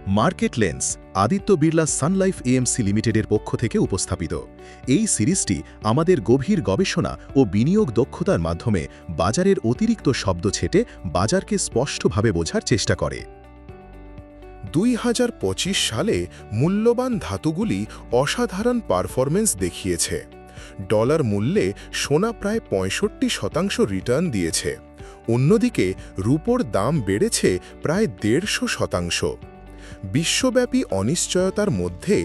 Market lens Aditya Birla সান life AMC লিমিটেডের পক্ষ থেকে উপস্থাপিত এই সিরিজটি আমাদের গভীর গবেষণা ও বিনিয়োগ দক্ষতার মাধ্যমে বাজারের অতিরিক্ত শব্দ ছেটে বাজারকে স্পষ্টভাবে বোঝার চেষ্টা করে। 2025 সালে মূল্যবান ধাতুগুলি অসাধারণ পারফরমেন্স দেখিয়েছে। ডলার মূল্যে সোনা প্রায় 65% রিটার্ন দিয়েছে। অন্যদিকে রূপোর দাম বেড়েছে প্রায় 150%। বিশ্বব্যাপী অনিশ্চয়তার মধ্যে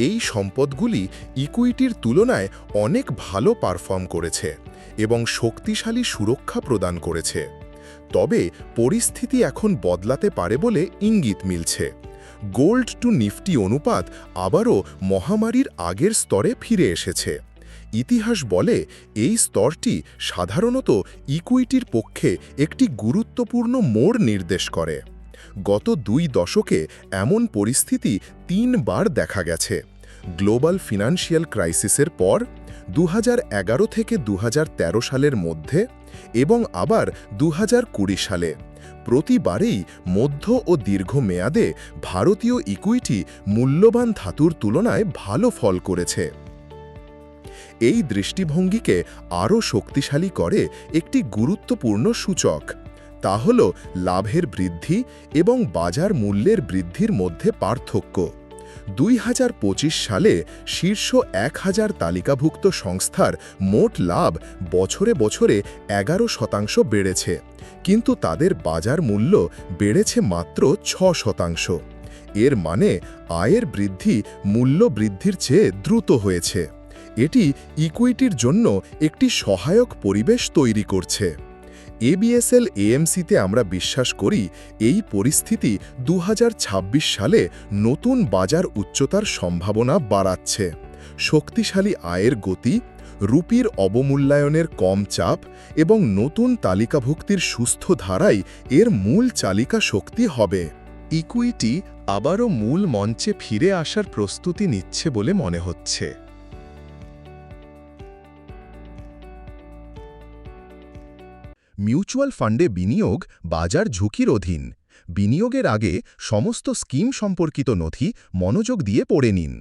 এই সম্পদগুলি ইকুইটির তুলনায় অনেক ভালো পারফর্ম করেছে এবং শক্তিশালী সুরক্ষা প্রদান করেছে। তবে পরিস্থিতি এখন বদলাতে পারে বলে ইঙ্গিত মিলছে। গোল্ড টু নিফটি অনুপাত আবারও মহামারীর আগের স্তরে ফিরে এসেছে। ইতিহাস বলে এই স্তরটি সাধারণত ইকুইটির পক্ষে একটি গুরুত্বপূর্ণ মোড় নির্দেশ করে। গত 2 দশকে এমন পরিস্থিতি 3 বার দেখা গেছে। গ্লোবাল ফিনান্সিয়াল ক্রাইসিসের পর, 2011 থেকে 2013 সালের মধ্যে এবং আবার 2020 সালে। প্রতিবারেই মধ্য ও দীর্ঘ মেয়াদে ভারতীয় ইকুইটি মূল্যবান ধাতুর তুলনায় ভালো ফল করেছে। এই দৃষ্টিভঙ্গিকে আরও শক্তিশালী করে একটি গুরুত্বপূর্ণ সূচক। তা হল লাভের বৃদ্ধি এবং বাজার মূল্যের বৃদ্ধির মধ্যে পার্থক্য। 2025 সালে শীর্ষ 1000 তালিকাভুক্ত সংস্থার মোট লাভ বছরে বছরে 11% বেড়েছে, কিন্তু তাদের বাজার মূল্য বেড়েছে মাত্র 6%। এর মানে আয়ের বৃদ্ধি মূল্য বৃদ্ধির চেয়ে দ্রুত হয়েছে। এটি ইকুইটির জন্য একটি সহায়ক পরিবেশ তৈরি করছে। এবিএসএল এএমসিতে আমরা বিশ্বাস করি এই পরিস্থিতি 2026 সালে নতুন বাজার উচ্চতার সম্ভাবনা বাড়াচ্ছে। শক্তিশালী আয়ের গতি, রুপির অবমূল্যায়নের কম চাপ এবং নতুন তালিকাভুক্তির সুস্থ ধারাই এর মূল চালিকা শক্তি হবে। ইকুইটি আবারও মূল মঞ্চে ফিরে আসার প্রস্তুতি নিচ্ছে বলে মনে হচ্ছে। মিউচুয়াল ফান্ডে বিনিয়োগ বাজার ঝুঁকির অধীন। বিনিয়োগের আগে সমস্ত স্কিম সম্পর্কিত নথি মনোযোগ দিয়ে পড়ে নিন।